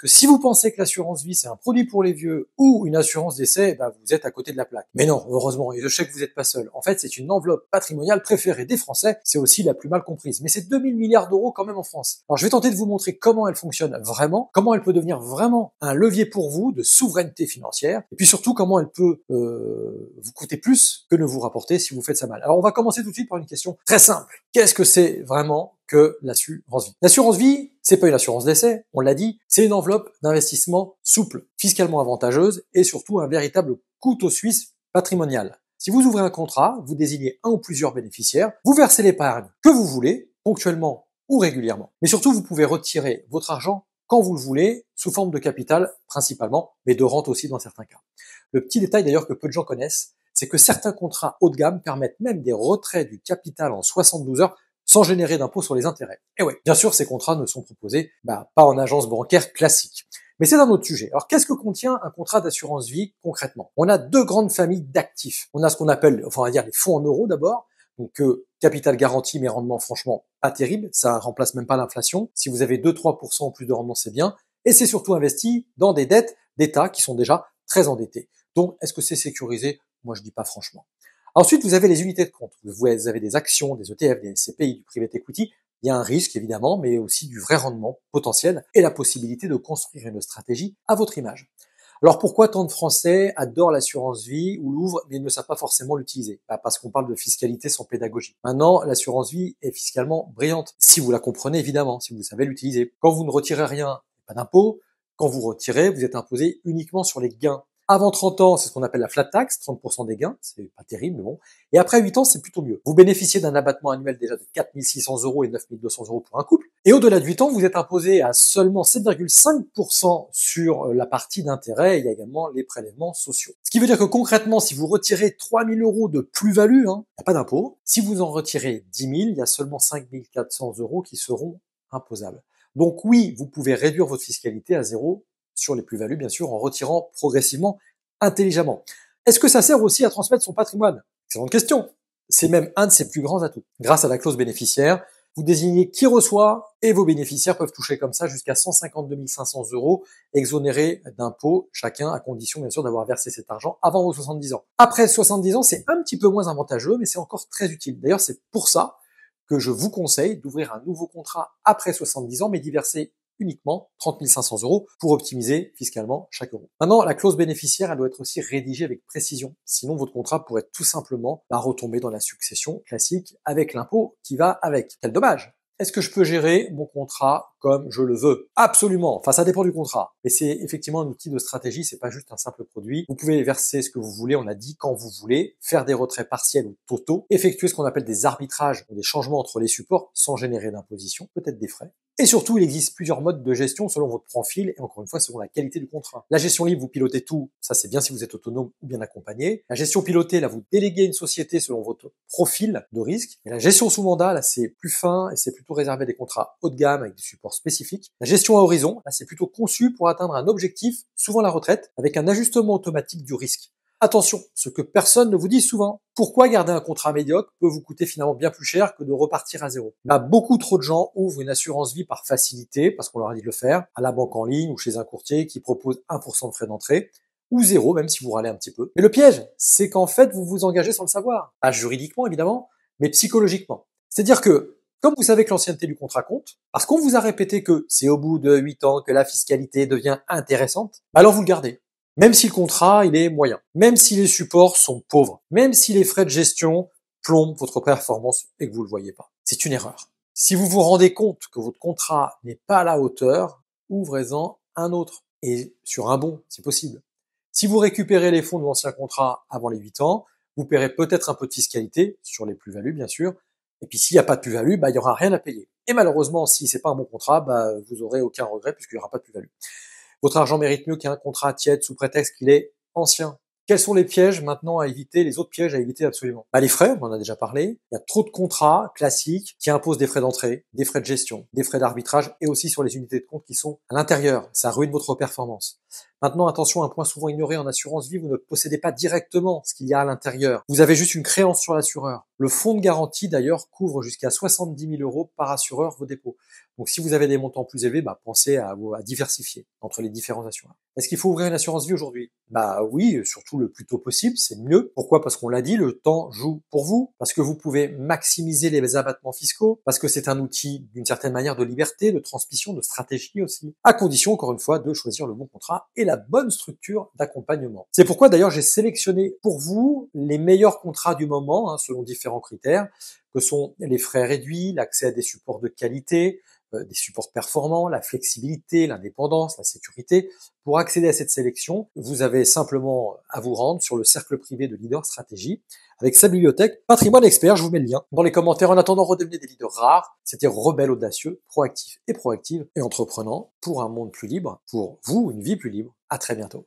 Parce que si vous pensez que l'assurance vie, c'est un produit pour les vieux ou une assurance décès, bah, vous êtes à côté de la plaque. Mais non, heureusement, et je sais que vous n'êtes pas seul. En fait, c'est une enveloppe patrimoniale préférée des Français. C'est aussi la plus mal comprise. Mais c'est 2000 milliards d'euros quand même en France. Alors, je vais tenter de vous montrer comment elle fonctionne vraiment, comment elle peut devenir vraiment un levier pour vous de souveraineté financière, et puis surtout comment elle peut vous coûter plus que ne vous rapporter si vous faites ça mal. Alors, on va commencer tout de suite par une question très simple. Qu'est-ce que c'est vraiment que l'assurance vie? L'assurance vie, c'est pas une assurance d'essai, on l'a dit, c'est une enveloppe d'investissement souple, fiscalement avantageuse et surtout un véritable couteau suisse patrimonial. Si vous ouvrez un contrat, vous désignez un ou plusieurs bénéficiaires, vous versez l'épargne que vous voulez, ponctuellement ou régulièrement. Mais surtout, vous pouvez retirer votre argent quand vous le voulez, sous forme de capital principalement, mais de rente aussi dans certains cas. Le petit détail d'ailleurs que peu de gens connaissent, c'est que certains contrats haut de gamme permettent même des retraits du capital en 72 heures sans générer d'impôt sur les intérêts. Et ouais, bien sûr, ces contrats ne sont proposés pas en agence bancaire classique. Mais c'est un autre sujet. Alors, qu'est-ce que contient un contrat d'assurance vie concrètement? On a deux grandes familles d'actifs. On a ce qu'on appelle, on va dire les fonds en euros d'abord. Donc, capital garanti, mais rendement franchement pas terrible. Ça remplace même pas l'inflation. Si vous avez 2-3% en plus de rendement, c'est bien. Et c'est surtout investi dans des dettes d'État qui sont déjà très endettées. Donc, est-ce que c'est sécurisé? Moi, je dis pas franchement. Ensuite, vous avez les unités de compte. Vous avez des actions, des ETF, des SCPI, du private equity. Il y a un risque, évidemment, mais aussi du vrai rendement potentiel et la possibilité de construire une stratégie à votre image. Alors, pourquoi tant de Français adorent l'assurance vie ou l'ouvrent, mais ne savent pas forcément l'utiliser? Parce qu'on parle de fiscalité sans pédagogie. Maintenant, l'assurance vie est fiscalement brillante. Si vous la comprenez, évidemment, si vous savez l'utiliser. Quand vous ne retirez rien, pas d'impôt. Quand vous retirez, vous êtes imposé uniquement sur les gains. Avant 30 ans, c'est ce qu'on appelle la flat tax, 30% des gains, c'est pas terrible, mais bon. Et après 8 ans, c'est plutôt mieux. Vous bénéficiez d'un abattement annuel déjà de 4 600 € et 9 200 € pour un couple. Et au-delà de 8 ans, vous êtes imposé à seulement 7,5% sur la partie d'intérêt. Il y a également les prélèvements sociaux. Ce qui veut dire que concrètement, si vous retirez 3 000 € de plus-value, il n'y a pas d'impôt. Si vous en retirez 10 000, il y a seulement 5 400 € qui seront imposables. Donc oui, vous pouvez réduire votre fiscalité à zéro sur les plus-values, bien sûr, en retirant progressivement, intelligemment. Est-ce que ça sert aussi à transmettre son patrimoine? Excellente question. C'est même un de ses plus grands atouts. Grâce à la clause bénéficiaire, vous désignez qui reçoit et vos bénéficiaires peuvent toucher comme ça jusqu'à 152 500 € exonérés d'impôts chacun, à condition bien sûr d'avoir versé cet argent avant vos 70 ans. Après 70 ans, c'est un petit peu moins avantageux, mais c'est encore très utile. D'ailleurs, c'est pour ça que je vous conseille d'ouvrir un nouveau contrat après 70 ans, mais d'y verser uniquement 30 500 € pour optimiser fiscalement chaque euro. Maintenant, la clause bénéficiaire, elle doit être aussi rédigée avec précision. Sinon, votre contrat pourrait tout simplement retomber dans la succession classique avec l'impôt qui va avec. Quel dommage! Est-ce que je peux gérer mon contrat comme je le veux? Absolument. Enfin, ça dépend du contrat. Mais c'est effectivement un outil de stratégie, c'est pas juste un simple produit. Vous pouvez verser ce que vous voulez, on l'a dit, quand vous voulez, faire des retraits partiels ou totaux, effectuer ce qu'on appelle des arbitrages, des changements entre les supports sans générer d'imposition, peut-être des frais. Et surtout, il existe plusieurs modes de gestion selon votre profil et encore une fois, selon la qualité du contrat. La gestion libre, vous pilotez tout. Ça, c'est bien si vous êtes autonome ou bien accompagné. La gestion pilotée, là, vous déléguez une société selon votre profil de risque. Et la gestion sous mandat, là, c'est plus fin et c'est plutôt réservé à des contrats haut de gamme avec des supports spécifiques. La gestion à horizon, là, c'est plutôt conçu pour atteindre un objectif, souvent la retraite, avec un ajustement automatique du risque. Attention, ce que personne ne vous dit souvent. Pourquoi garder un contrat médiocre peut vous coûter finalement bien plus cher que de repartir à zéro? Beaucoup trop de gens ouvrent une assurance vie par facilité, parce qu'on leur a dit de le faire, à la banque en ligne ou chez un courtier qui propose 1% de frais d'entrée, ou zéro, même si vous râlez un petit peu. Mais le piège, c'est qu'en fait, vous vous engagez sans le savoir. Pas juridiquement, évidemment, mais psychologiquement. C'est-à-dire que, comme vous savez que l'ancienneté du contrat compte, parce qu'on vous a répété que c'est au bout de 8 ans que la fiscalité devient intéressante, alors vous le gardez. Même si le contrat, il est moyen, même si les supports sont pauvres, même si les frais de gestion plombent votre performance et que vous le voyez pas. C'est une erreur. Si vous vous rendez compte que votre contrat n'est pas à la hauteur, ouvrez-en un autre. Et sur un bon, c'est possible. Si vous récupérez les fonds de l'ancien contrat avant les 8 ans, vous paierez peut-être un peu de fiscalité, sur les plus-values bien sûr, et puis s'il n'y a pas de plus-value, il y aura rien à payer. Et malheureusement, si c'est pas un bon contrat, vous aurez aucun regret puisqu'il n'y aura pas de plus-value. Votre argent mérite mieux qu'un contrat tiède sous prétexte qu'il est ancien. Quels sont les pièges maintenant à éviter, les autres pièges à éviter absolument? Les frais, on en a déjà parlé. Il y a trop de contrats classiques qui imposent des frais d'entrée, des frais de gestion, des frais d'arbitrage et aussi sur les unités de compte qui sont à l'intérieur. Ça ruine votre performance. Maintenant, attention, un point souvent ignoré en assurance vie, vous ne possédez pas directement ce qu'il y a à l'intérieur. Vous avez juste une créance sur l'assureur. Le fonds de garantie, d'ailleurs, couvre jusqu'à 70 000 euros par assureur vos dépôts. Donc, si vous avez des montants plus élevés, pensez à diversifier entre les différents assureurs. Est-ce qu'il faut ouvrir une assurance vie aujourd'hui? Oui, surtout le plus tôt possible, c'est mieux. Pourquoi? Parce qu'on l'a dit, le temps joue pour vous, parce que vous pouvez maximiser les abattements fiscaux, parce que c'est un outil d'une certaine manière de liberté, de transmission, de stratégie aussi, à condition, encore une fois, de choisir le bon contrat et la bonne structure d'accompagnement. C'est pourquoi d'ailleurs j'ai sélectionné pour vous les meilleurs contrats du moment, selon différents critères, que sont les frais réduits, l'accès à des supports de qualité, des supports performants, la flexibilité, l'indépendance, la sécurité. Pour accéder à cette sélection, vous avez simplement à vous rendre sur le cercle privé de Leader Stratégie avec sa bibliothèque Patrimoine Expert. Je vous mets le lien dans les commentaires. En attendant, redevenez des leaders rares. C'était rebelle, audacieux, proactif et proactive et entreprenant pour un monde plus libre, pour vous, une vie plus libre. À très bientôt.